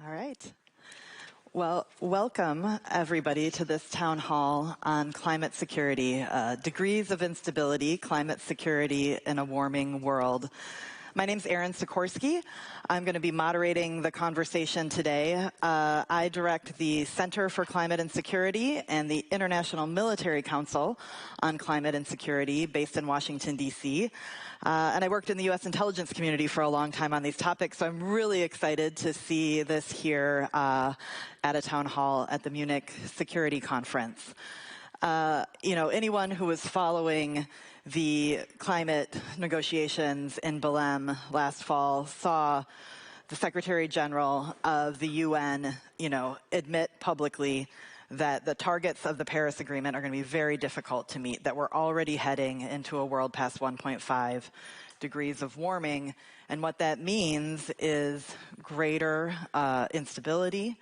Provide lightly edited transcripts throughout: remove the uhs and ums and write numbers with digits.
All right. Well, welcome everybody to this town hall on climate security, degrees of instability, climate security in a warming world. My name's Erin Sikorsky. I'm going to be moderating the conversation today. I direct the Center for Climate and Security and the International Military Council on Climate and Security based in Washington, D.C. And I worked in the U.S. intelligence community for a long time on these topics, so I'm really excited to see this here at a town hall at the Munich Security Conference. Anyone who was following the climate negotiations in Belém last fall saw the Secretary General of the UN, admit publicly that the targets of the Paris Agreement are going to be very difficult to meet, that we're already heading into a world past 1.5 degrees of warming. And what that means is greater instability,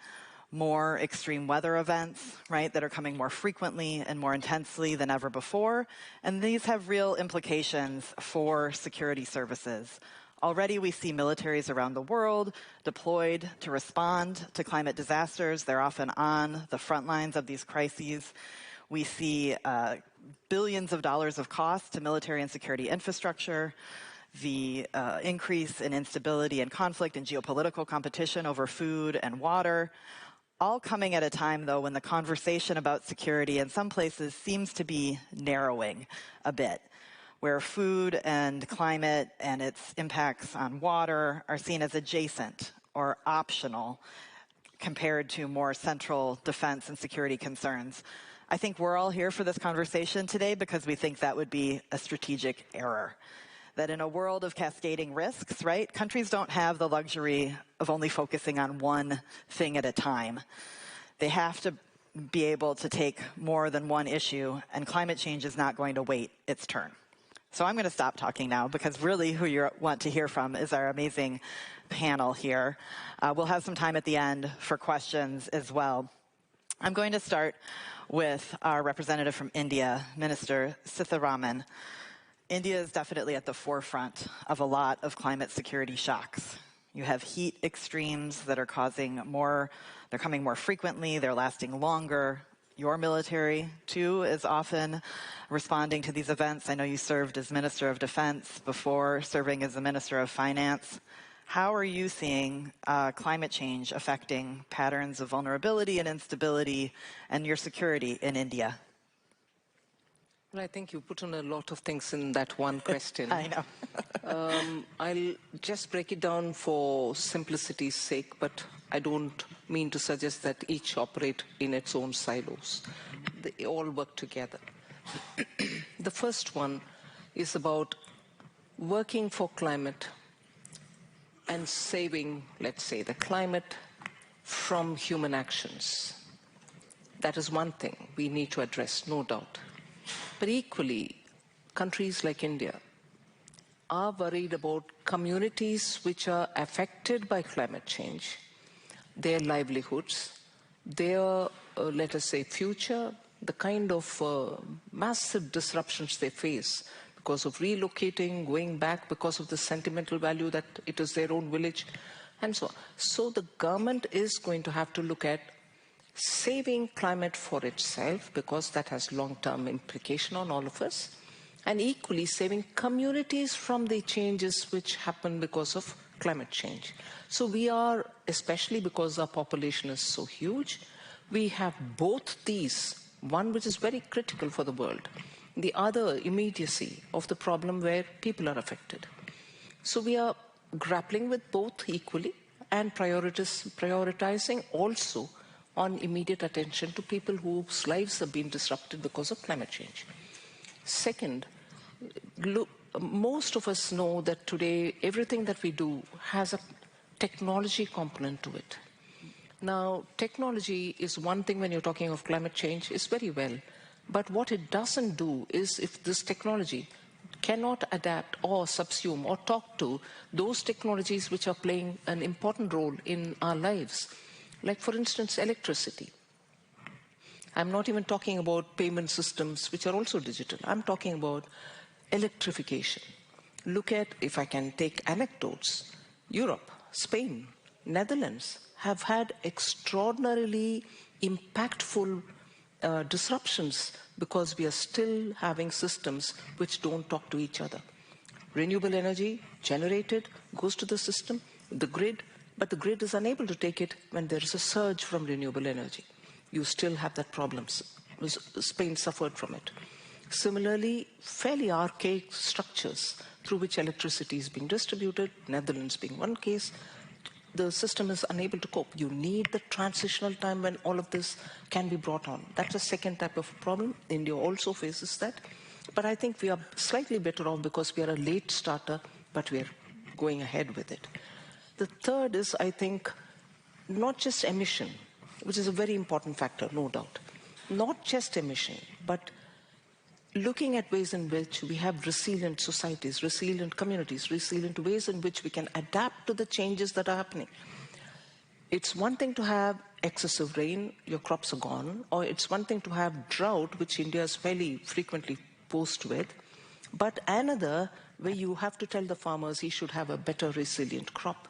more extreme weather events, right, that are coming more frequently and more intensely than ever before. And these have real implications for security services. Already we see militaries around the world deployed to respond to climate disasters. They're often on the front lines of these crises. We see billions of dollars of cost to military and security infrastructure, the increase in instability and conflict and geopolitical competition over food and water, all coming at a time, though, when the conversation about security in some places seems to be narrowing a bit, where food and climate and its impacts on water are seen as adjacent or optional compared to more central defense and security concerns. I think we're all here for this conversation today because we think that would be a strategic error. That in a world of cascading risks, right, countries don't have the luxury of only focusing on one thing at a time. They have to be able to take more than one issue, and climate change is not going to wait its turn. So I'm going to stop talking now because really who you want to hear from is our amazing panel here. We'll have some time at the end for questions as well. I'm going to start with our representative from India, Minister Sitharaman. India is definitely at the forefront of a lot of climate security shocks. You have heat extremes that are they're coming more frequently, they're lasting longer. Your military, too, is often responding to these events. I know you served as Minister of Defense before serving as the Minister of Finance. How are you seeing climate change affecting patterns of vulnerability and instability and your security in India? Well, I think you put on a lot of things in that one question. I know. I'll just break it down for simplicity's sake, but I don't mean to suggest that each operate in its own silos. They all work together. The first one is about working for climate and saving, let's say, the climate from human actions. That is one thing we need to address, no doubt. But equally, countries like India are worried about communities which are affected by climate change, their livelihoods, their, let us say, future, the kind of massive disruptions they face because of relocating, going back because of the sentimental value that it is their own village, and so on. So the government is going to have to look at saving climate for itself, because that has long-term implication on all of us, and equally saving communities from the changes which happen because of climate change. So we are, especially because our population is so huge, we have both these, one which is very critical for the world, the other immediacy of the problem where people are affected. So we are grappling with both equally and prioritizing also on immediate attention to people whose lives have been disrupted because of climate change. Second, look, most of us know that today everything that we do has a technology component to it. Now, technology is one thing when you're talking of climate change, is very well. But what it doesn't do is, if this technology cannot adapt or subsume or talk to those technologies which are playing an important role in our lives, like, for instance, electricity. I'm not even talking about payment systems, which are also digital. I'm talking about electrification. Look at, if I can take anecdotes, Europe, Spain, Netherlands have had extraordinarily impactful disruptions because we are still having systems which don't talk to each other. Renewable energy generated goes to the system, the grid, but the grid is unable to take it when there is a surge from renewable energy. You still have that problem. Spain suffered from it. Similarly, fairly archaic structures through which electricity is being distributed, Netherlands being one case, the system is unable to cope. You need the transitional time when all of this can be brought on. That's a second type of problem. India also faces that. But I think we are slightly better off because we are a late starter, but we are going ahead with it. The third is, I think, not just emission, which is a very important factor, no doubt. Not just emission, but looking at ways in which we have resilient societies, resilient communities, resilient ways in which we can adapt to the changes that are happening. It's one thing to have excessive rain, your crops are gone, or it's one thing to have drought, which India is fairly frequently posed with, but another where you have to tell the farmers he should have a better resilient crop,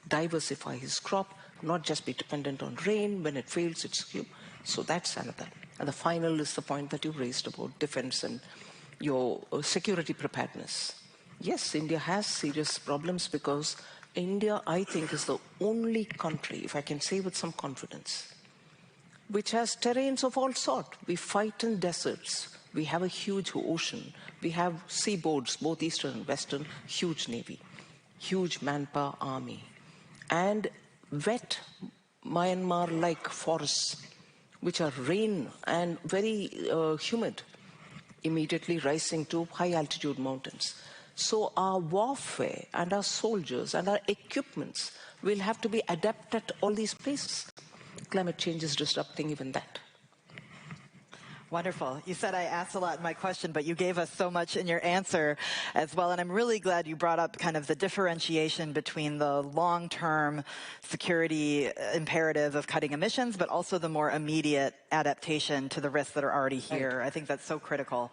diversify his crop, not just be dependent on rain. When it fails, it's you. So that's another. And the final is the point that you raised about defense and your security preparedness. Yes, India has serious problems because India, I think, is the only country, if I can say with some confidence, which has terrains of all sorts. We fight in deserts. We have a huge ocean. We have seaboards, both eastern and western, huge navy, huge manpower army, and wet Myanmar-like forests, which are rain and very humid, immediately rising to high-altitude mountains. So our warfare and our soldiers and our equipments will have to be adapted at all these places. Climate change is disrupting even that. Wonderful. You said I asked a lot in my question, but you gave us so much in your answer as well. And I'm really glad you brought up kind of the differentiation between the long-term security imperative of cutting emissions, but also the more immediate adaptation to the risks that are already here. Right. I think that's so critical.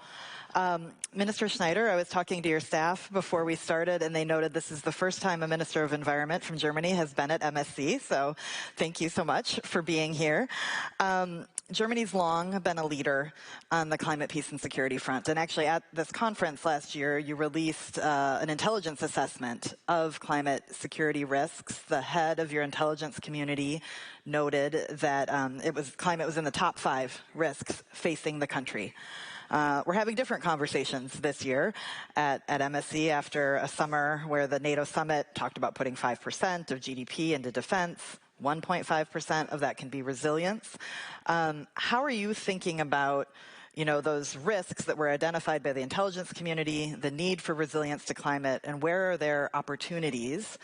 Minister Schneider, I was talking to your staff before we started, and they noted this is the first time a Minister of Environment from Germany has been at MSC, so thank you so much for being here. Germany's long been a leader on the climate, peace, and security front, and actually at this conference last year, you released an intelligence assessment of climate security risks. The head of your intelligence community noted that climate was in the top 5 risks facing the country. We're having different conversations this year at MSC after a summer where the NATO summit talked about putting 5% of GDP into defense. 1.5% of that can be resilience. How are you thinking about, those risks that were identified by the intelligence community, the need for resilience to climate, and where are there opportunities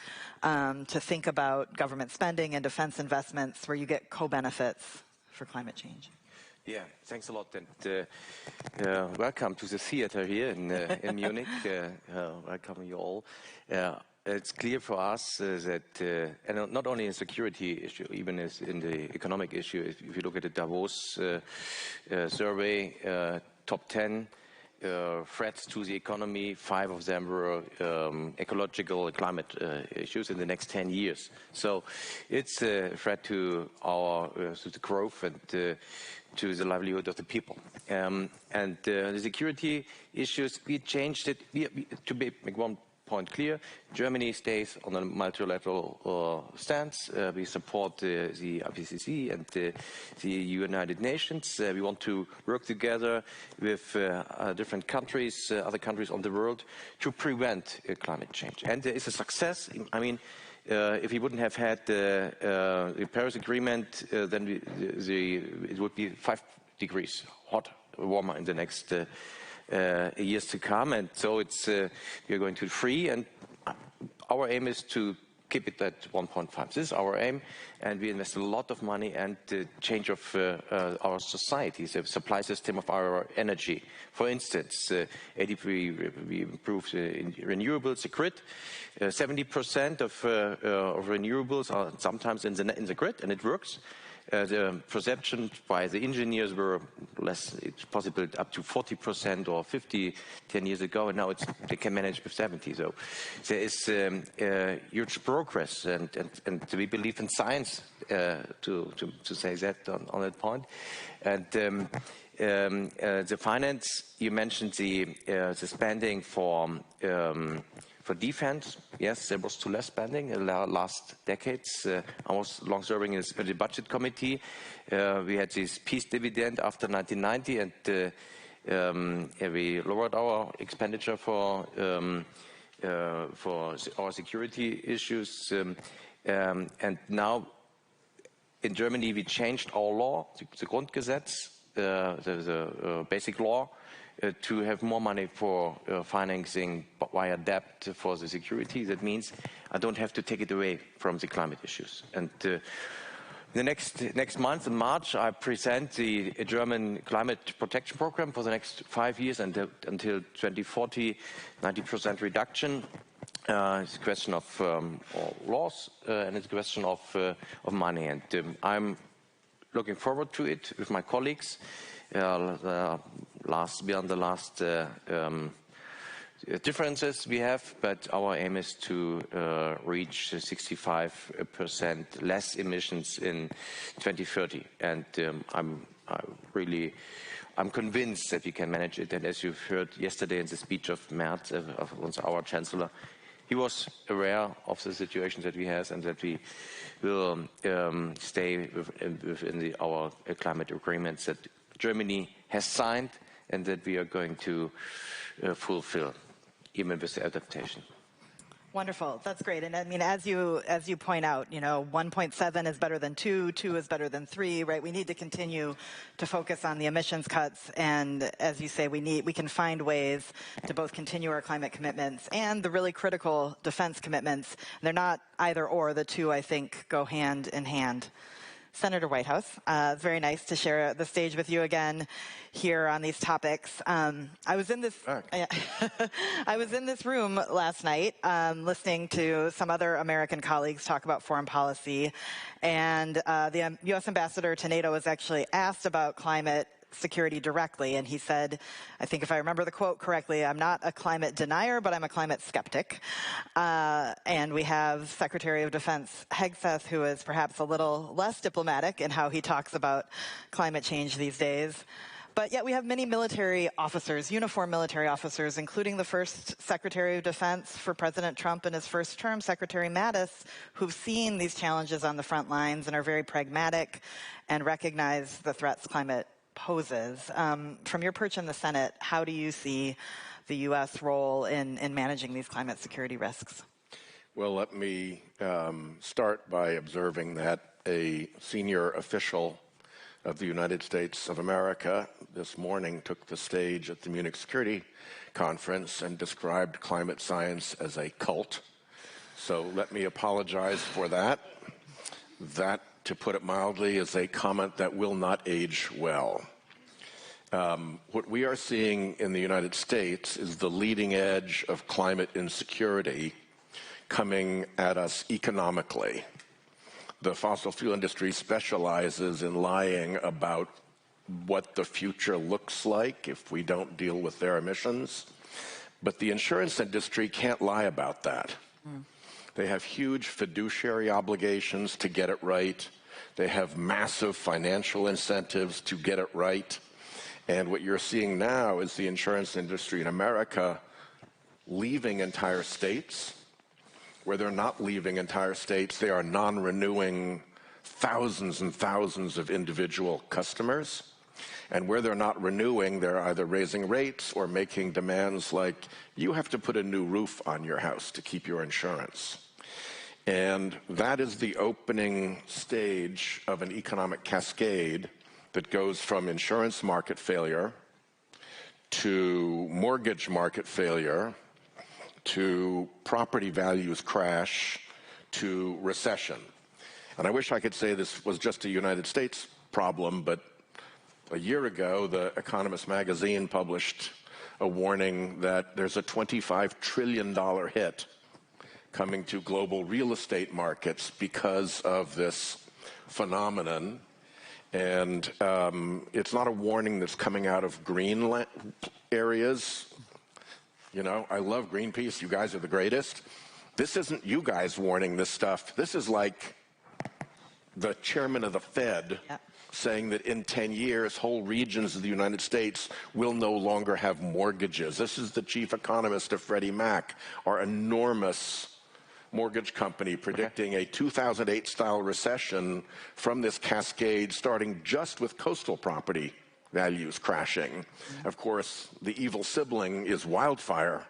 to think about government spending and defense investments where you get co-benefits for climate change? Yeah, thanks a lot, and welcome to the theater here in Munich. Welcome you all. It's clear for us that, and not only a security issue, even as in the economic issue, if you look at the Davos survey, top 10 threats to the economy, 5 of them were ecological climate issues in the next 10 years. So it's a threat to to the growth and to the livelihood of the people. And the security issues, we changed it. To make one point clear, Germany stays on a multilateral stance. We support the IPCC and the United Nations. We want to work together with different countries, other countries on the world, to prevent climate change. And there is a success. I mean, if we wouldn't have had the Paris Agreement, then it would be 5 degrees warmer in the next years to come, and so it's we are going to 3, and our aim is to keep it at 1.5. This is our aim, and we invest a lot of money and the change of our societies, the supply system of our energy. For instance, we improved renewables, the grid. 70% of renewables are sometimes in the grid, and it works. The perception by the engineers were less, it's possible up to 40% or 50 10 years ago, and now they can manage with 70. So there is huge progress, and we believe in science to say that on that point. And the finance, you mentioned the spending for defense. Yes, there was too less spending in the last decades. I was long serving in the budget committee. We had this peace dividend after 1990, and we lowered our expenditure for our security issues. And now in Germany we changed our law, the Grundgesetz, the basic law, to have more money for financing via debt for the security. That means I don't have to take it away from the climate issues. And the next month, in March, I present the German climate protection program for the next 5 years until 2040, 90% reduction. It's a question of laws, and it's a question of money. And I'm looking forward to it with my colleagues. Beyond the last differences we have, but our aim is to reach 65% less emissions in 2030, and I'm convinced that we can manage it. And as you've heard yesterday in the speech of Merz, of our Chancellor, he was aware of the situation that we have, and that we will stay within our climate agreements that Germany has signed, and that we are going to fulfill, even with the adaptation. Wonderful. That's great. And I mean, as you point out, 1.7 is better than 2, 2 is better than 3, right? We need to continue to focus on the emissions cuts. And as you say, we can find ways to both continue our climate commitments and the really critical defense commitments. They're not either or. The two, I think, go hand in hand. Senator Whitehouse, it's very nice to share the stage with you again here on these topics. I was in this room last night listening to some other American colleagues talk about foreign policy, and the U.S. ambassador to NATO was actually asked about climate security directly, and he said, I think if I remember the quote correctly, I'm not a climate denier, but I'm a climate skeptic. And we have Secretary of Defense Hegseth, who is perhaps a little less diplomatic in how he talks about climate change these days. But yet we have many military officers, uniformed military officers, including the first Secretary of Defense for President Trump in his first term, Secretary Mattis, who've seen these challenges on the front lines and are very pragmatic and recognize the threats climate poses. From your perch in the Senate, how do you see the U.S. role in managing these climate security risks? Well, let me start by observing that a senior official of the United States of America this morning took the stage at the Munich Security Conference and described climate science as a cult. So let me apologize for that. That, to put it mildly, is a comment that will not age well. What we are seeing in the United States is the leading edge of climate insecurity coming at us economically. The fossil fuel industry specializes in lying about what the future looks like if we don't deal with their emissions. But the insurance industry can't lie about that. They have huge fiduciary obligations to get it right. They have massive financial incentives to get it right. And what you're seeing now is the insurance industry in America leaving entire states. Where they're not leaving entire states, they are non-renewing thousands and thousands of individual customers. And where they're not renewing, they're either raising rates or making demands like, you have to put a new roof on your house to keep your insurance. And that is the opening stage of an economic cascade that goes from insurance market failure to mortgage market failure to property values crash to recession. And I wish I could say this was just a United States problem, but a year ago, The Economist magazine published a warning that there's a $25 trillion hit coming to global real estate markets because of this phenomenon. And it's not a warning that's coming out of green areas. You know, I love Greenpeace. You guys are the greatest. This isn't you guys warning this stuff. This is like the chairman of the Fed saying that in 10 years, whole regions of the United States will no longer have mortgages. This is the chief economist of Freddie Mac, our enormous mortgage company, predicting a 2008-style recession from this cascade, starting just with coastal property values crashing. Of course, the evil sibling is wildfire,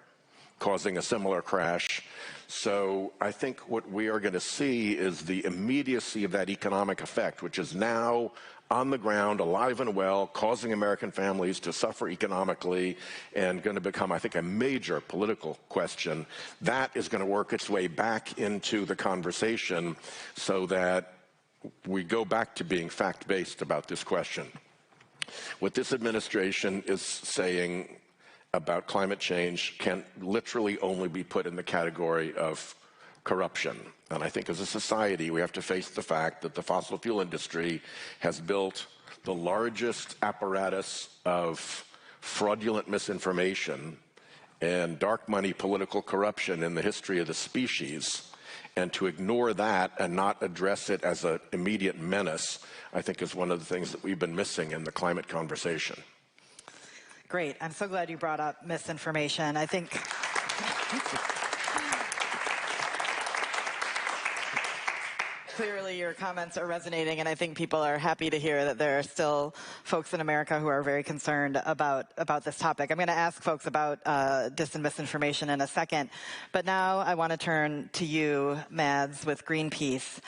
causing a similar crash. So I think what we are going to see is the immediacy of that economic effect, which is now on the ground, alive and well, causing American families to suffer economically, and going to become, I think, a major political question. That is going to work its way back into the conversation so that we go back to being fact-based about this question. What this administration is saying about climate change can literally only be put in the category of corruption. And I think as a society, we have to face the fact that the fossil fuel industry has built the largest apparatus of fraudulent misinformation and dark money political corruption in the history of the species. And to ignore that and not address it as an immediate menace, I think is one of the things that we've been missing in the climate conversation. Great. I'm so glad you brought up misinformation. I think clearly your comments are resonating, and I think people are happy to hear that there are still folks in America who are very concerned about this topic. I'm going to ask folks about dis and misinformation in a second, but now I want to turn to you, Mads, with Greenpeace.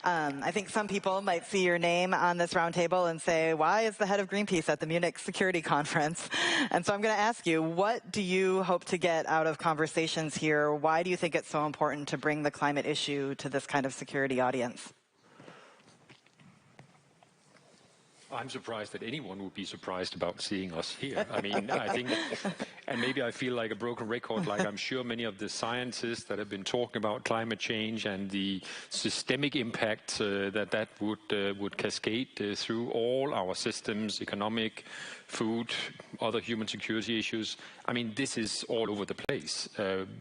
I think some people might see your name on this roundtable and say, why is the head of Greenpeace at the Munich Security Conference? And so I'm going to ask you, what do you hope to get out of conversations here? Why do you think it's so important to bring the climate issue to this kind of security audience? I'm surprised that anyone would be surprised about seeing us here. I mean, I think, and maybe I feel like a broken record, like I'm sure many of the scientists that have been talking about climate change and the systemic impact that would cascade through all our systems, economic, food, other human security issues. I mean, this is all over the place.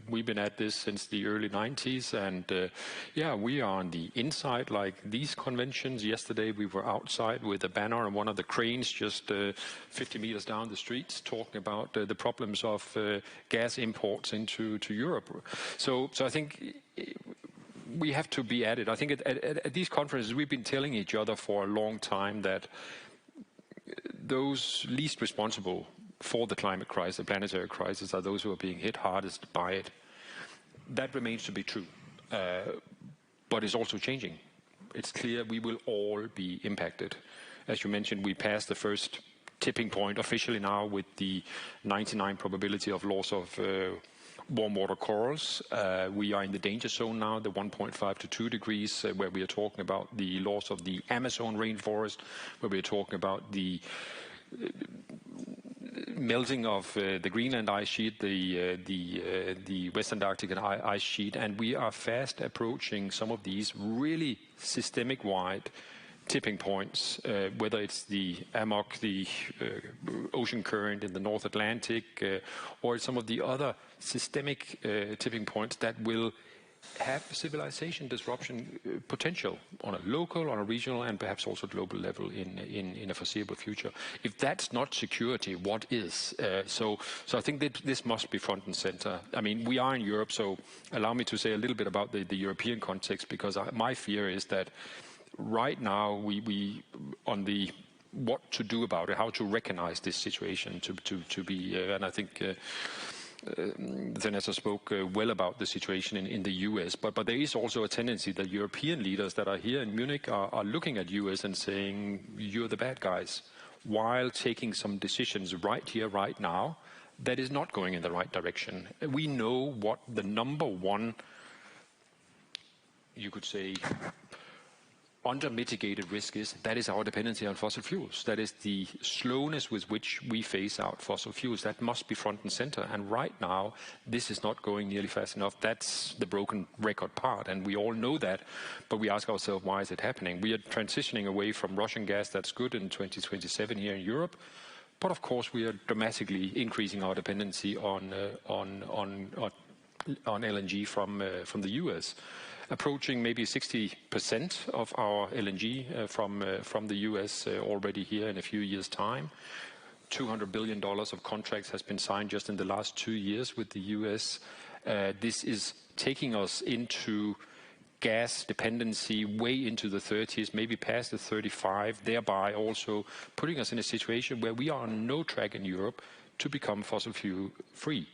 We've been at this since the early 90s, and yeah, we are on the inside, like these conventions. Yesterday we were outside with a banner on one of the cranes just 50 meters down the street talking about the problems of gas imports into Europe. So I think we have to be at it. I think at these conferences we've been telling each other for a long time that those least responsible for the climate crisis, the planetary crisis, are those who are being hit hardest by it. That remains to be true, but it's also changing. It's clear we will all be impacted. As you mentioned, we passed the first tipping point officially now with the 99% probability of loss of warm water corals. We are in the danger zone now, the 1.5 to 2 degrees, where we are talking about the loss of the Amazon rainforest, where we are talking about the melting of the Greenland ice sheet, the West Antarctic ice sheet, and we are fast approaching some of these really systemic-wide tipping points, whether it's the AMOC, the ocean current in the North Atlantic, or some of the other systemic tipping points that will have civilization disruption potential on a local, on a regional, and perhaps also global level in a foreseeable future. If that's not security, what is? So I think that this must be front and center. I mean, we are in Europe, so allow me to say a little bit about the European context, because my fear is that right now we on the what to do about it, how to recognize this situation to be, and I think Vanessa spoke well about the situation in the US, but there is also a tendency that European leaders that are here in Munich are looking at US and saying, you're the bad guys, while taking some decisions right here, right now, that is not going in the right direction. We know what the number one, you could say, under-mitigated risk that is our dependency on fossil fuels. That is the slowness with which we phase out fossil fuels. That must be front and center. And right now, this is not going nearly fast enough. That's the broken record part. And we all know that. But we ask ourselves, why is it happening? We are transitioning away from Russian gas. That's good in 2027 here in Europe. But of course, we are dramatically increasing our dependency on LNG from the US. Approaching maybe 60% of our LNG from the US already here in a few years' time. $200 billion of contracts has been signed just in the last 2 years with the US. This is taking us into gas dependency way into the 30s, maybe past the 35, thereby also putting us in a situation where we are on no track in Europe to become fossil fuel free.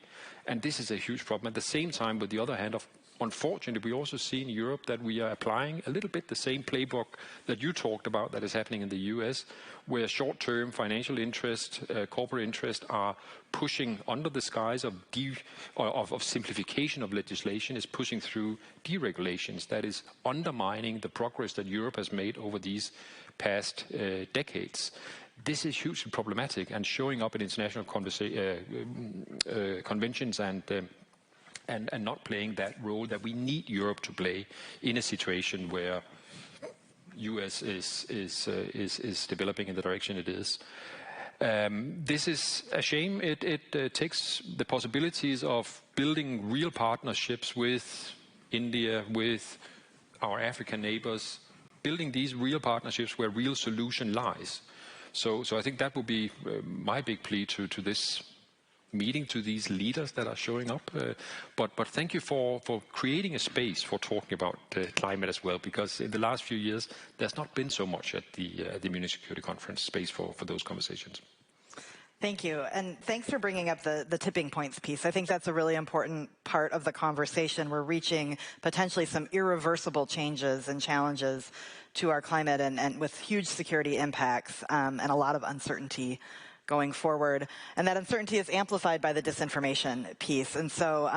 And this is a huge problem. At the same time, with the other hand, unfortunately, we also see in Europe that we are applying a little bit the same playbook that you talked about that is happening in the US, where short-term financial interest, corporate interest are pushing under the skies of simplification of legislation, is pushing through deregulations that is undermining the progress that Europe has made over these past decades. This is hugely problematic and showing up in international conventions and not playing that role that we need Europe to play in a situation where US is developing in the direction it is. This is a shame. It takes the possibilities of building real partnerships with India, with our African neighbors, building these real partnerships where real solution lies. So I think that would be my big plea to this meeting, to these leaders that are showing up. But thank you for creating a space for talking about climate as well, because in the last few years, there's not been so much at the Munich Security Conference space for those conversations. Thank you. And thanks for bringing up the tipping points piece. I think that's a really important part of the conversation. We're reaching potentially some irreversible changes and challenges to our climate and with huge security impacts and a lot of uncertainty going forward. And that uncertainty is amplified by the disinformation piece. And so,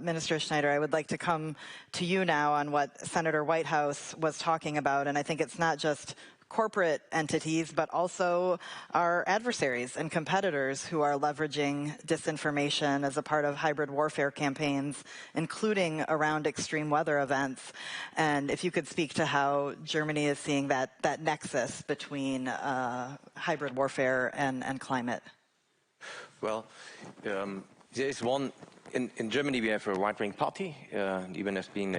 Minister Schneider, I would like to come to you now on what Senator Whitehouse was talking about. And I think it's not just corporate entities, but also our adversaries and competitors who are leveraging disinformation as a part of hybrid warfare campaigns, including around extreme weather events. And if you could speak to how Germany is seeing that nexus between hybrid warfare and climate. Well, there is one. In Germany, we have a right-wing party, even as being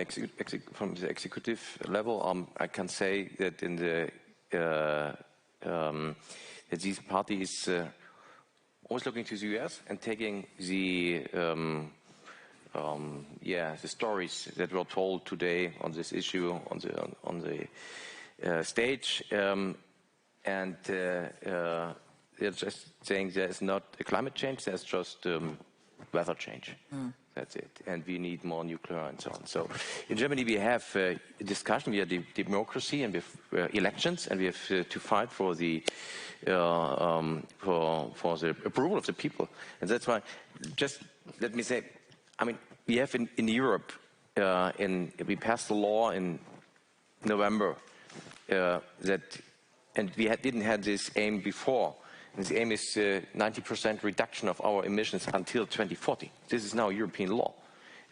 from the executive level. I can say that in the that this party is always looking to the US and taking the stories that were told today on this issue on the stage, and they're just saying there's not a climate change, there's just weather change. That's it. And we need more nuclear and so on. So in Germany, we have a discussion. We have democracy and we have elections, and we have to fight for the for the approval of the people. And that's why, just let me say, I mean, we have in Europe, we passed a law in November and we didn't have this aim before. And the aim is 90% reduction of our emissions until 2040. This is now European law,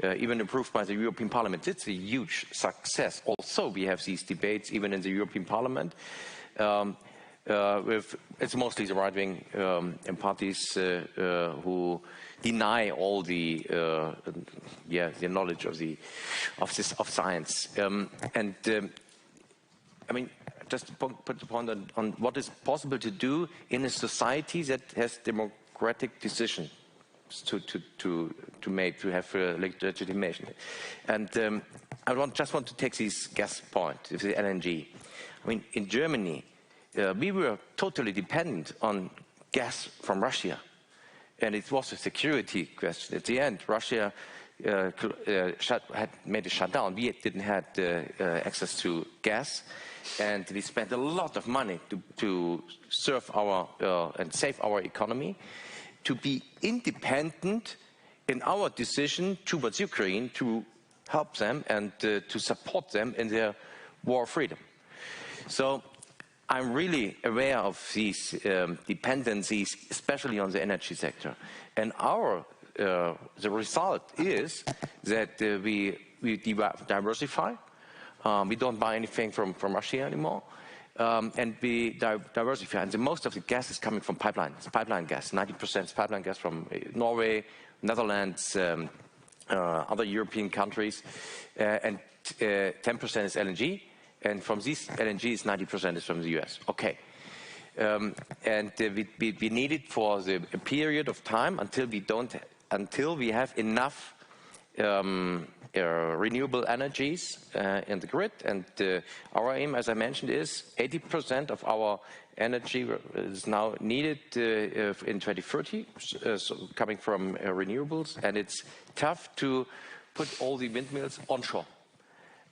even approved by the European Parliament. It's a huge success. Also, we have these debates even in the European Parliament. It's mostly the right-wing parties who deny all the knowledge of science. I mean, just to put the point on what is possible to do in a society that has democratic decisions to make, to have legitimation. And I just want to take this gas point, the LNG. I mean, in Germany, we were totally dependent on gas from Russia. And it was a security question. At the end, Russia had made a shutdown. We didn't have access to gas. And we spent a lot of money to serve our and save our economy, to be independent in our decision towards Ukraine to help them and to support them in their war freedom. So I'm really aware of these dependencies, especially on the energy sector. And the result is that we diversify. We don't buy anything from Russia anymore. And we diversify. And most of the gas is coming from pipelines, pipeline gas. 90% is pipeline gas from Norway, Netherlands, other European countries. And 10% is LNG. And from these LNGs, 90% is from the US. Okay. And we need it for a period of time until we have enough renewable energies in the grid. And our aim, as I mentioned, is 80% of our energy is now needed in 2030, so coming from renewables. And it's tough to put all the windmills onshore.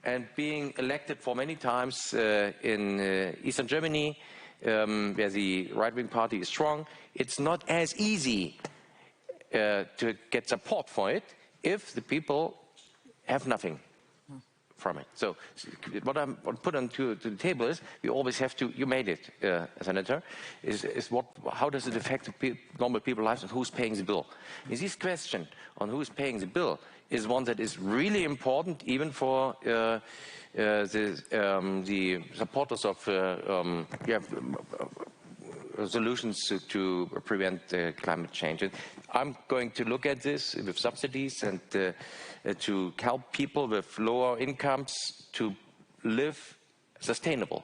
And being elected for many times in Eastern Germany, where the right-wing party is strong, it's not as easy to get support for it if the people have nothing from it. So what I'm put to the table is we always have to, you made it, Senator, how does it affect normal people's lives and who's paying the bill? Is this question on who's paying the bill is one that is really important even for the supporters of solutions to prevent climate change. And I'm going to look at this with subsidies and to help people with lower incomes to live sustainable.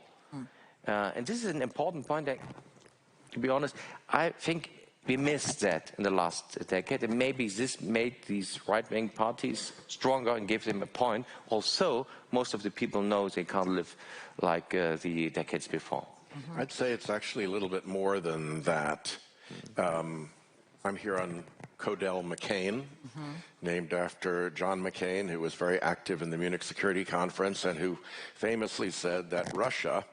And this is an important point that, to be honest, I think we missed that in the last decade, and maybe this made these right-wing parties stronger and gave them a point. Also, most of the people know they can't live like the decades before. I'd say it's actually a little bit more than that. I'm here on Codell McCain, named after John McCain, who was very active in the Munich Security Conference and who famously said that Russia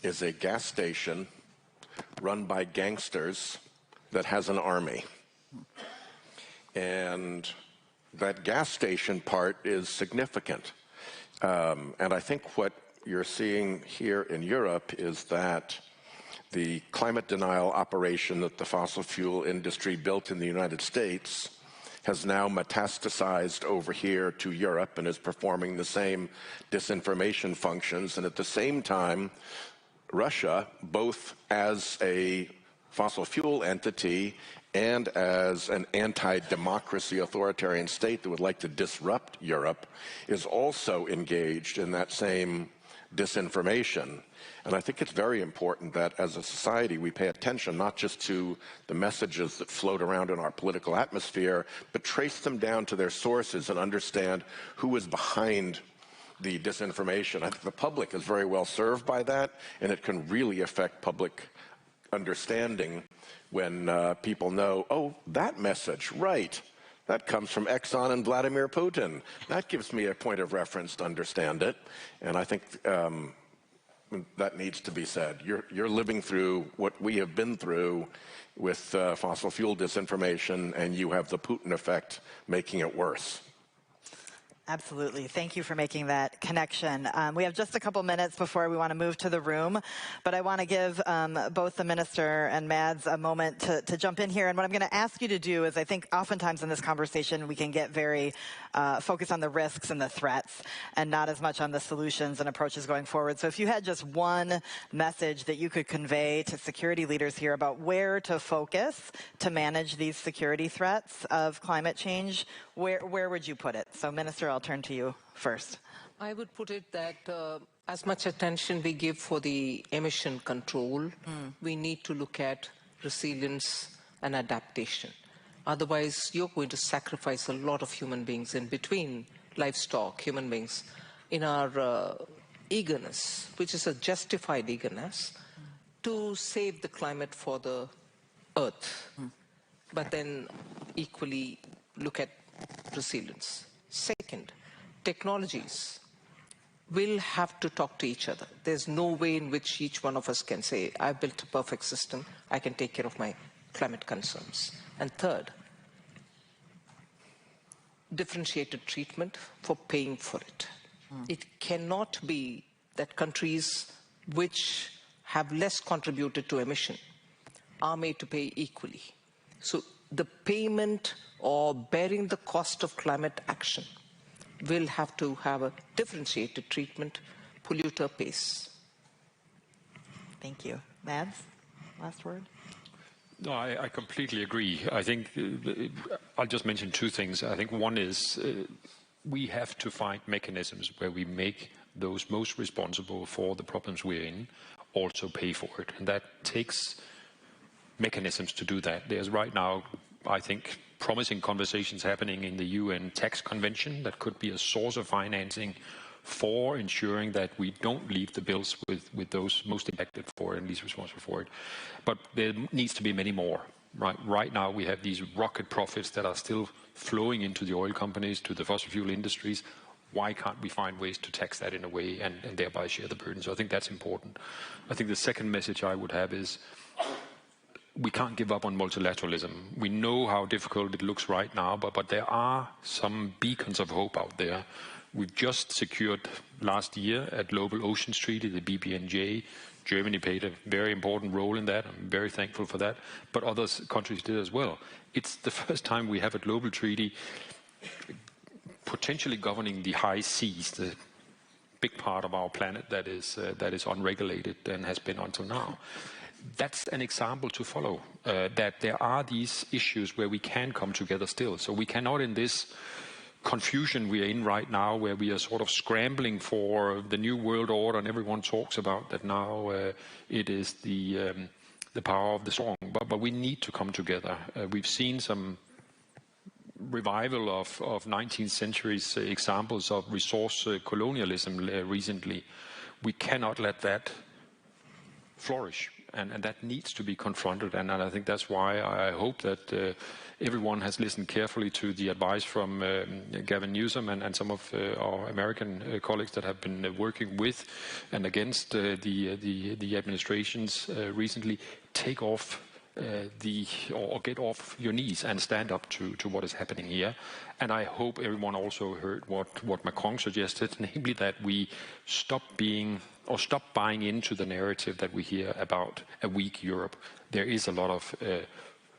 is a gas station run by gangsters that has an army. And that gas station part is significant. And I think what you're seeing here in Europe is that the climate denial operation that the fossil fuel industry built in the United States has now metastasized over here to Europe and is performing the same disinformation functions. And at the same time, Russia, both as a fossil fuel entity and as an anti-democracy authoritarian state that would like to disrupt Europe, is also engaged in that same disinformation. And I think it's very important that as a society we pay attention not just to the messages that float around in our political atmosphere, but trace them down to their sources and understand who is behind the disinformation. I think the public is very well served by that, and it can really affect public understanding when people know, oh, that message, right, that comes from Exxon and Vladimir Putin. That gives me a point of reference to understand it. And I think that needs to be said. You're living through what we have been through with fossil fuel disinformation, and you have the Putin effect making it worse. Absolutely. Thank you for making that connection. We have just a couple minutes before we want to move to the room, but I want to give both the Minister and Mads a moment to jump in here. And what I'm going to ask you to do is, I think oftentimes in this conversation we can get very focused on the risks and the threats and not as much on the solutions and approaches going forward. So if you had just one message that you could convey to security leaders here about where to focus to manage these security threats of climate change, where would you put it? So Minister, I'll turn to you first. I would put it that as much attention we give for the emission control, we need to look at resilience and adaptation. Otherwise, you're going to sacrifice a lot of human beings in between, livestock, human beings, in our eagerness, which is a justified eagerness, to save the climate for the earth. But then equally look at resilience. Second, technologies will have to talk to each other. There's no way in which each one of us can say, I've built a perfect system, I can take care of my climate concerns. And third, differentiated treatment for paying for it. It cannot be that countries which have less contributed to emission are made to pay equally. So the payment or bearing the cost of climate action will have to have a differentiated treatment. Polluter pays. Thank you. Mads, last word? No, I completely agree. I think I'll just mention two things. I think one is we have to find mechanisms where we make those most responsible for the problems we're in also pay for it. And that takes mechanisms to do that. There's right now, I think, promising conversations happening in the UN tax convention that could be a source of financing for ensuring that we don't leave the bills with those most impacted for it and least responsible for it. But there needs to be many more. Right now we have these rocket profits that are still flowing into the oil companies, to the fossil fuel industries. Why can't we find ways to tax that in a way and thereby share the burden? So I think that's important. I think the second message I would have is we can't give up on multilateralism. We know how difficult it looks right now, but there are some beacons of hope out there. We've just secured last year a Global Oceans Treaty, the BBNJ. Germany played a very important role in that. I'm very thankful for that. But other countries did as well. It's the first time we have a global treaty potentially governing the high seas, the big part of our planet that is unregulated and has been until now. That's an example to follow, that there are these issues where we can come together still. So we cannot, in this confusion we are in right now, where we are sort of scrambling for the new world order, and everyone talks about that now it is the power of the strong. But we need to come together. We've seen some revival of 19th century's examples of resource colonialism recently. We cannot let that flourish, and that needs to be confronted. And I think that's why I hope that everyone has listened carefully to the advice from Gavin Newsom and some of our American colleagues that have been working with and against the administrations recently. Take off or get off your knees and stand up to what is happening here. And I hope everyone also heard what Macron suggested, namely that we stop buying into the narrative that we hear about a weak Europe. There is a lot of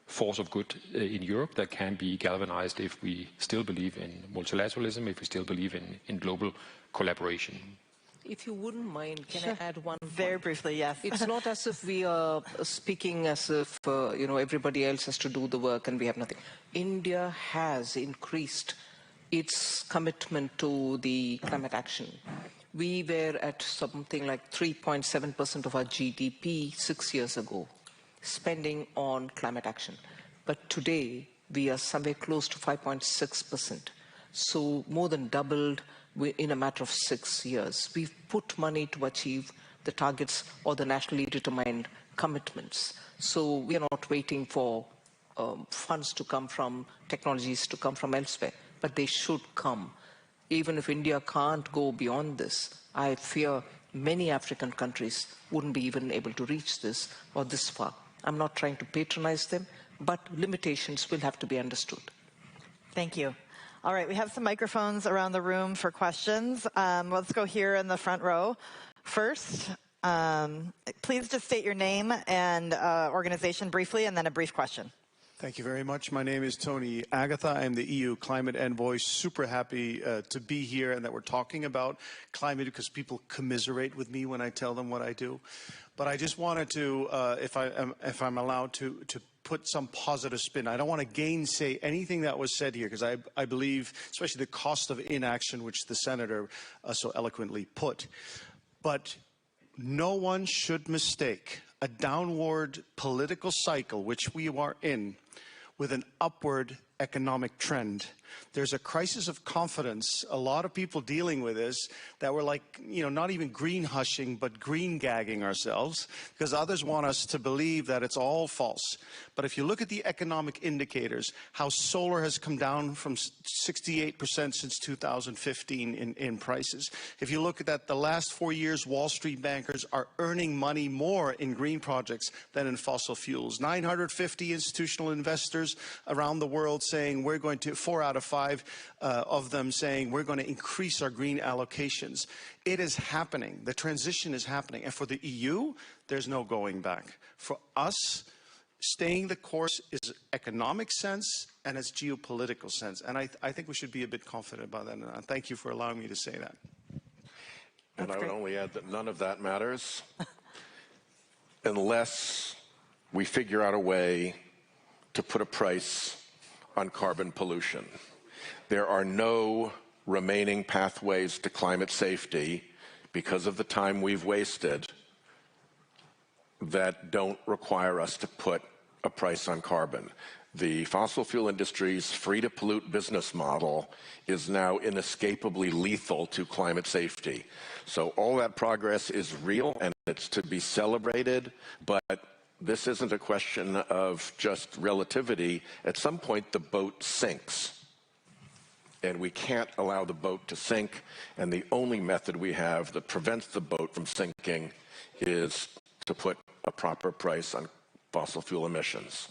force of good in Europe that can be galvanized if we still believe in multilateralism, if we still believe in global collaboration. If you wouldn't mind, can Sure. I add one Very point? briefly, yes. It's not as if we are speaking as if everybody else has to do the work and we have nothing. India has increased its commitment to the climate action. We were at something like 3.7% of our GDP 6 years ago, spending on climate action. But today, we are somewhere close to 5.6%. So more than doubled in a matter of 6 years. We've put money to achieve the targets or the nationally determined commitments. So we are not waiting for funds to come from, technologies to come from elsewhere, but they should come. Even if India can't go beyond this, I fear many African countries wouldn't be even able to reach this or this far. I'm not trying to patronize them, but limitations will have to be understood. Thank you. All right, we have some microphones around the room for questions. Let's go here in the front row. First, please just state your name and organization briefly, and then a brief question. Thank you very much. My name is Tony Agatha. I'm the EU Climate Envoy. Super happy to be here and that we're talking about climate because people commiserate with me when I tell them what I do. But I just wanted to, if I'm allowed to put some positive spin. I don't want to gainsay anything that was said here because I believe, especially the cost of inaction, which the senator so eloquently put. But no one should mistake a downward political cycle, which we are in, with an upward economic trend. There's a crisis of confidence. A lot of people dealing with this that we're like, not even green hushing, but green gagging ourselves because others want us to believe that it's all false. But if you look at the economic indicators, how solar has come down from 68% since 2015 in prices. If you look at that, the last 4 years, Wall Street bankers are earning money more in green projects than in fossil fuels. 950 institutional investors around the world saying we're going to, 4 out of 5 of them saying we're going to increase our green allocations. It is happening. The transition is happening. And for the EU, there's no going back. For us, staying the course is economic sense and it's geopolitical sense. And I think we should be a bit confident about that. And thank you for allowing me to say that. And I would only add that none of that matters unless we figure out a way to put a price on carbon pollution. There are no remaining pathways to climate safety because of the time we've wasted that don't require us to put a price on carbon. The fossil fuel industry's free-to-pollute business model is now inescapably lethal to climate safety. So all that progress is real and it's to be celebrated, but this isn't a question of just relativity. At some point, the boat sinks. And we can't allow the boat to sink. And the only method we have that prevents the boat from sinking is to put a proper price on fossil fuel emissions.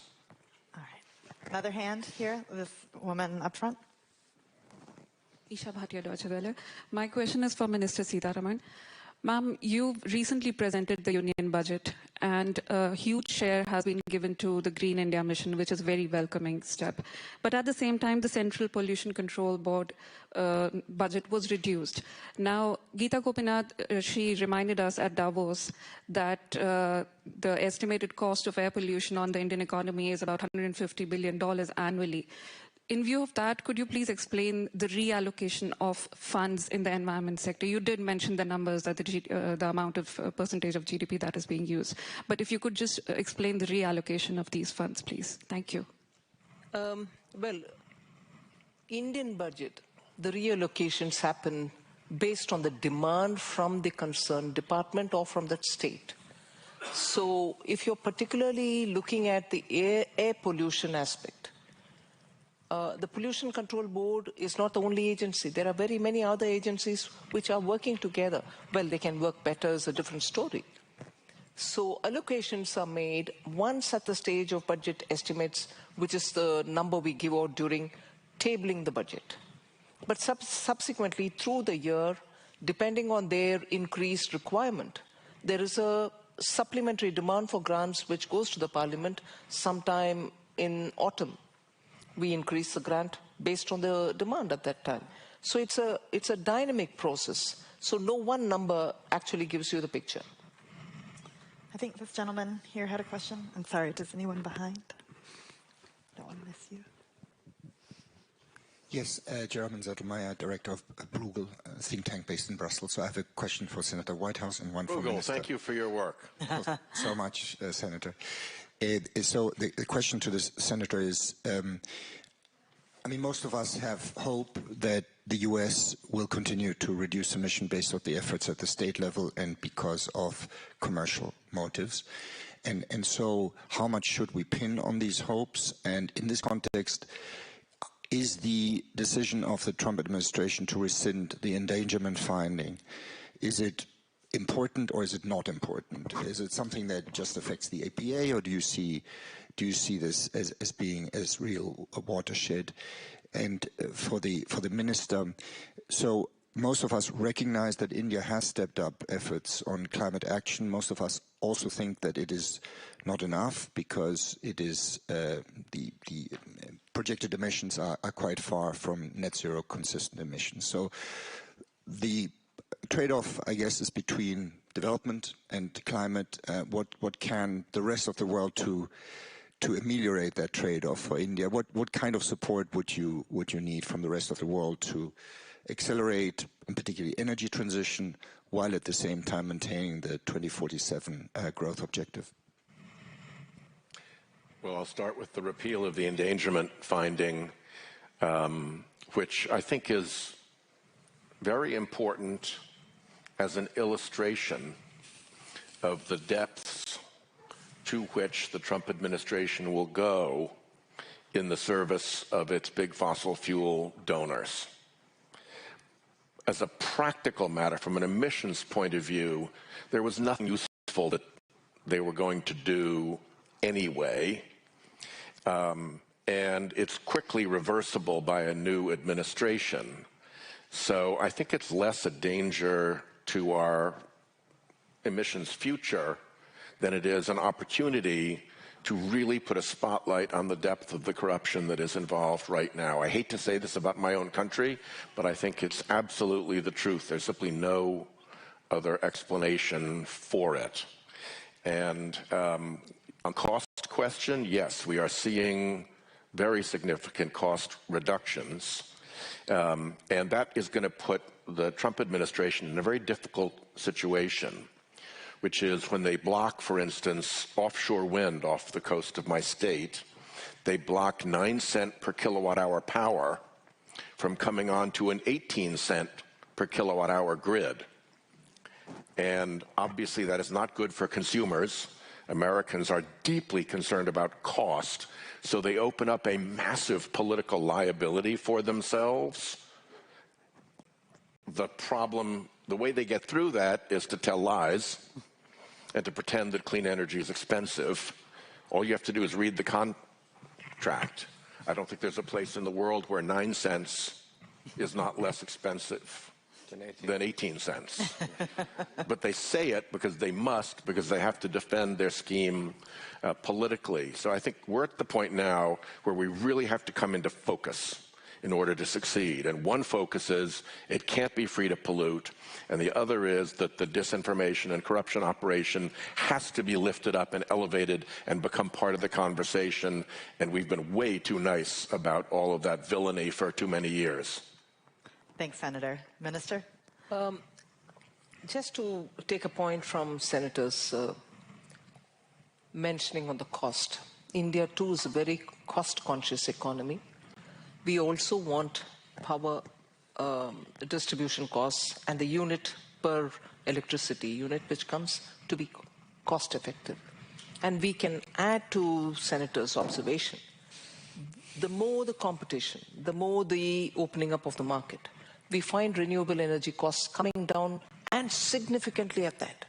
All right. Another hand here, this woman up front. Isha Bhatia, Deutsche Welle. My question is for Minister Sitaraman. Ma'am, you recently presented the Union budget, and a huge share has been given to the Green India mission, which is a very welcoming step. But at the same time, the Central Pollution Control Board budget was reduced. Now, Geeta Gopinath, she reminded us at Davos that the estimated cost of air pollution on the Indian economy is about $150 billion annually. In view of that, could you please explain the reallocation of funds in the environment sector? You did mention the numbers, that the amount of percentage of GDP that is being used. But if you could just explain the reallocation of these funds, please. Thank you. Well, Indian budget, the reallocations happen based on the demand from the concerned department or from that state. So if you're particularly looking at the air pollution aspect, the Pollution Control Board is not the only agency. There are very many other agencies which are working together. Well, they can work better is a different story. So allocations are made once at the stage of budget estimates, which is the number we give out during tabling the budget. But subsequently, through the year, depending on their increased requirement, there is a supplementary demand for grants which goes to the Parliament sometime in autumn. We increase the grant based on the demand at that time. So it's a dynamic process. So no one number actually gives you the picture. I think this gentleman here had a question. I'm sorry, does anyone behind? Don't want to miss you. Yes, Jerome Zettelmeyer, director of Bruegel, a think tank based in Brussels. So I have a question for Senator Whitehouse and one for Minister. Thank you for your work. So much, Senator. So the question to the Senator is, I mean, most of us have hope that the US will continue to reduce emission based on the efforts at the state level and because of commercial motives. And so how much should we pin on these hopes? And in this context, is the decision of the Trump administration to rescind the endangerment finding, is it important or is it not important? Is it something that just affects the APA, or do you see this as being as real a watershed? And for the minister, so most of us recognize that India has stepped up efforts on climate action. Most of us also think that it is not enough because it is the projected emissions are quite far from net zero consistent emissions. So the trade-off, I guess, is between development and climate. What can the rest of the world to ameliorate that trade-off for India? What kind of support would you need from the rest of the world to accelerate, in particularly energy transition, while at the same time maintaining the 2047 growth objective? Well, I'll start with the repeal of the endangerment finding, which I think is very important as an illustration of the depths to which the Trump administration will go in the service of its big fossil fuel donors. As a practical matter, from an emissions point of view, there was nothing useful that they were going to do anyway. and it's quickly reversible by a new administration. So I think it's less a danger to our emissions future than it is an opportunity to really put a spotlight on the depth of the corruption that is involved right now. I hate to say this about my own country, but I think it's absolutely the truth. There's simply no other explanation for it. And on cost question, yes, we are seeing very significant cost reductions. And that is going to put the Trump administration in a very difficult situation, which is when they block, for instance, offshore wind off the coast of my state, they block 9-cent per kilowatt hour power from coming on to an 18-cent per kilowatt hour grid. And obviously that is not good for consumers. Americans are deeply concerned about cost, so they open up a massive political liability for themselves. The problem, the way they get through that is to tell lies and to pretend that clean energy is expensive. All you have to do is read the contract. I don't think there's a place in the world where 9 cents is not less expensive than 18 cents. But they say it because they must, because they have to defend their scheme politically. So I think we're at the point now where we really have to come into focus in order to succeed. And one focus is it can't be free to pollute, and the other is that the disinformation and corruption operation has to be lifted up and elevated and become part of the conversation, and we've been way too nice about all of that villainy for too many years. Thanks, Senator. Minister? Just to take a point from Senator's mentioning on the cost. India, too, is a very cost-conscious economy. We also want power distribution costs and the unit per electricity unit, which comes to be cost-effective. And we can add to Senator's observation, the more the competition, the more the opening up of the market, we find renewable energy costs coming down, and significantly at that.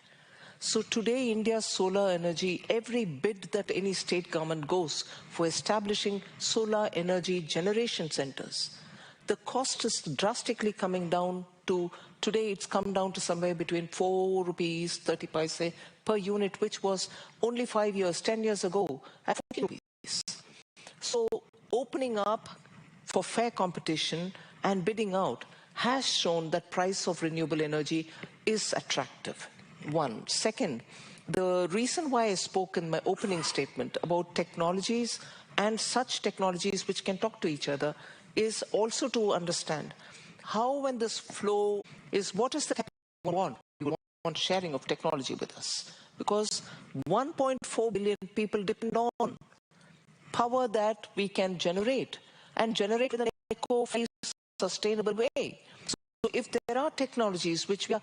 So today, India's solar energy, every bid that any state government goes for establishing solar energy generation centers, the cost is drastically coming down to, today it's come down to somewhere between 4 rupees 30 paise per unit, which was only 5 years, 10 years ago at 40 rupees. So opening up for fair competition and bidding out has shown that price of renewable energy is attractive. One. Second, the reason why I spoke in my opening statement about technologies and such technologies which can talk to each other is also to understand how, when this flow is, what is the capital we want? We want sharing of technology with us, because 1.4 billion people depend on power that we can generate, and generate in an eco-friendly, sustainable way. So if there are technologies which we are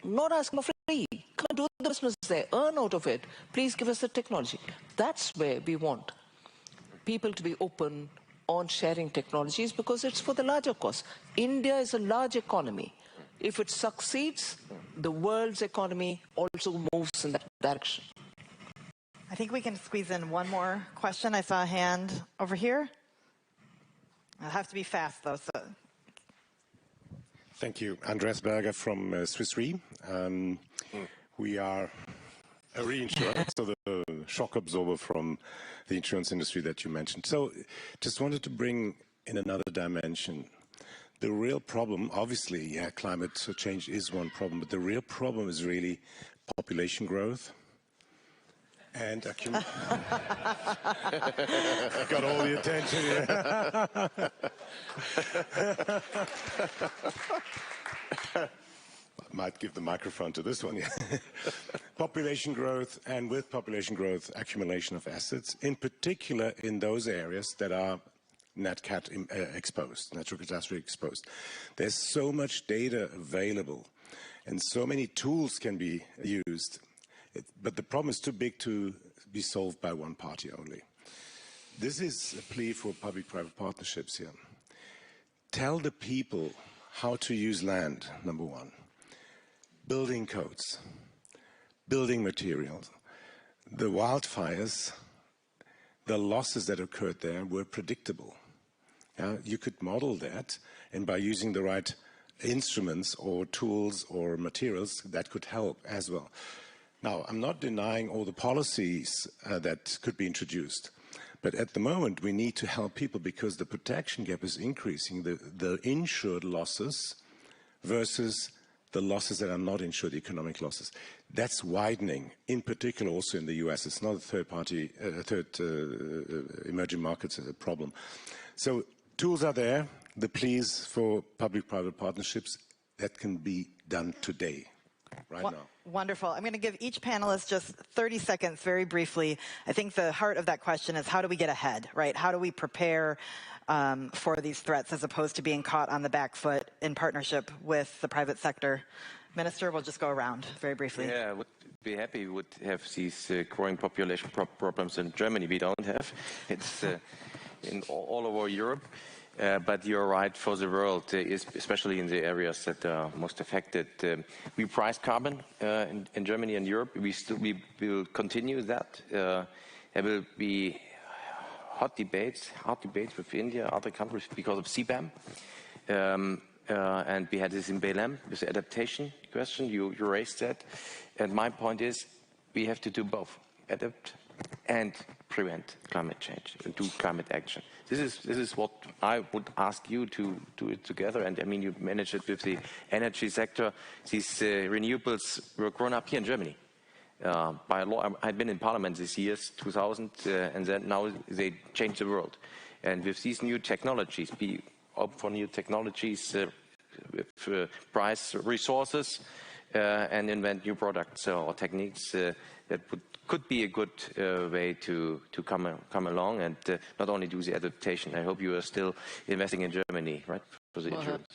not asking for free, come and do the business there, earn out of it, please give us the technology. That's where we want people to be open on sharing technologies, because it's for the larger cause. India is a large economy. If it succeeds, the world's economy also moves in that direction. I think we can squeeze in one more question. I saw a hand over here. I'll have to be fast, though. So. Thank you. Andreas Berger from Swiss Re. We are a reinsurer, so the shock absorber from the insurance industry that you mentioned. So just wanted to bring in another dimension. The real problem, obviously, yeah, climate change is one problem, but the real problem is really population growth. And got all the attention here. I might give the microphone to this one. Yeah. Population growth, and with population growth, accumulation of assets, in particular in those areas that are natural catastrophe exposed. There's so much data available, and so many tools can be used. But the problem is too big to be solved by one party only. This is a plea for public-private partnerships here. Tell the people how to use land, number one. Building codes, building materials. The wildfires, the losses that occurred there were predictable. You could model that, and by using the right instruments or tools or materials, that could help as well. Now, I'm not denying all the policies that could be introduced, but at the moment we need to help people because the protection gap is increasing, the insured losses versus the losses that are not insured, economic losses. That's widening, in particular also in the US. It's not a third emerging markets problem. So tools are there, the pleas for public-private partnerships, that can be done today, right now. Wonderful. I'm going to give each panelist just 30 seconds very briefly. I think the heart of that question is how do we get ahead, right? How do we prepare for these threats as opposed to being caught on the back foot in partnership with the private sector? Minister, we'll just go around very briefly. Yeah, I would be happy we would have these growing population problems in Germany. We don't have. It's in all over Europe. But you're right, for the world, especially in the areas that are most affected. We price carbon in Germany and Europe. We will continue that. There will be hot debates with India, other countries, because of CBAM. And we had this in Belém, with the adaptation question. You raised that. And my point is, we have to do both, adapt and prevent climate change, and do climate action. This is what I would ask you to do it together. And I mean, you manage it with the energy sector. These renewables were grown up here in Germany by law. I've been in Parliament these years, 2000, and then now they change the world. And with these new technologies, be open for new technologies, with price resources, and invent new products or techniques that could be a good way to come along and not only do the adaptation. I hope you are still investing in Germany, right, for the insurance.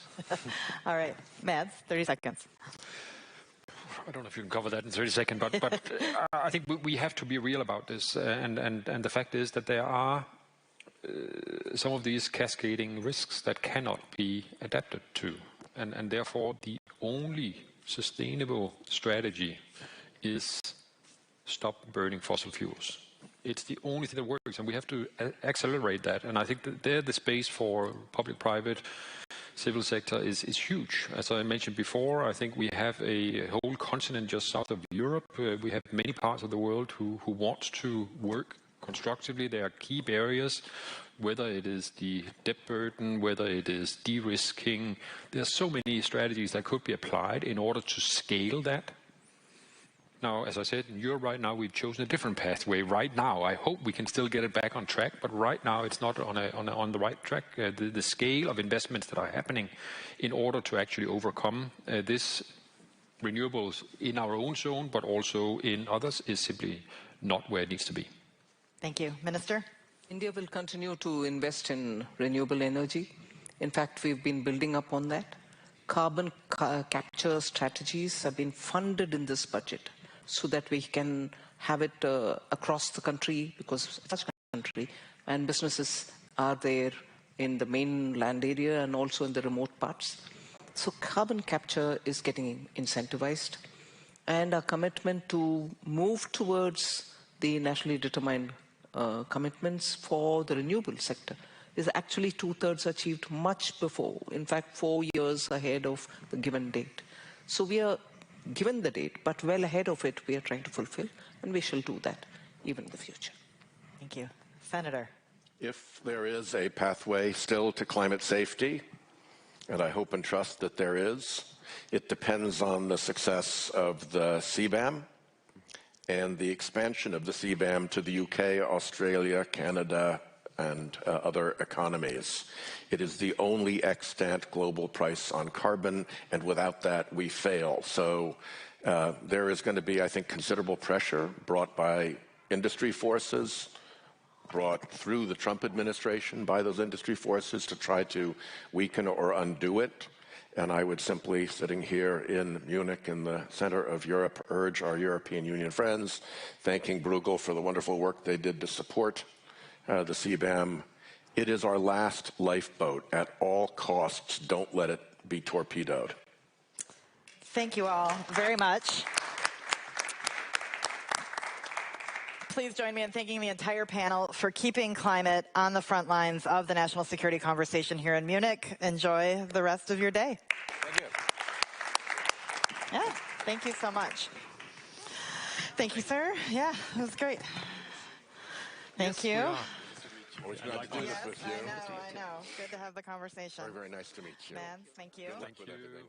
All right, Mads, 30 seconds. I don't know if you can cover that in 30 seconds, but I think we have to be real about this. And the fact is that there are some of these cascading risks that cannot be adapted to. And therefore, the only sustainable strategy is stop burning fossil fuels. It's the only thing that works, and we have to accelerate that. And I think that there the space for public-private civil sector is huge. As I mentioned before, I think we have a whole continent just south of Europe. We have many parts of the world who want to work constructively. There are key barriers, whether it is the debt burden, whether it is de-risking. There are so many strategies that could be applied in order to scale that. Now, as I said, in Europe right now, we've chosen a different pathway. Right now, I hope we can still get it back on track, but right now it's not on the right track. The scale of investments that are happening in order to actually overcome this renewables in our own zone, but also in others, is simply not where it needs to be. Thank you. Minister? India will continue to invest in renewable energy. In fact, we've been building up on that. Carbon capture strategies have been funded in this budget, so that we can have it across the country, because it's such a country, and businesses are there in the mainland area and also in the remote parts. So carbon capture is getting incentivized, and our commitment to move towards the nationally determined commitments for the renewable sector is actually 2/3 achieved much before, in fact 4 years ahead of the given date. So we are given the date, but well ahead of it, we are trying to fulfill, and we shall do that even in the future. Thank you. Senator? If there is a pathway still to climate safety, and I hope and trust that there is, it depends on the success of the CBAM and the expansion of the CBAM to the UK, Australia, Canada, and other economies. It is the only extant global price on carbon, and without that we fail. So there is going to be, I think, considerable pressure brought by industry forces, brought through the Trump administration by those industry forces to try to weaken or undo it. And I would simply, sitting here in Munich in the center of Europe, urge our European Union friends, thanking Bruegel for the wonderful work they did to support the CBAM. It is our last lifeboat. At all costs, don't let it be torpedoed. Thank you all very much. Please join me in thanking the entire panel for for keeping climate on the front lines of the national security conversation here in Munich. Enjoy the rest of your day. Thank you. Yeah, thank you so much. Thank you, sir. Yeah, it was great. Thank you. Always glad to do this with you. I know. Good to have the conversation. Very, very nice to meet you. Mans, thank you. Good luck with everything.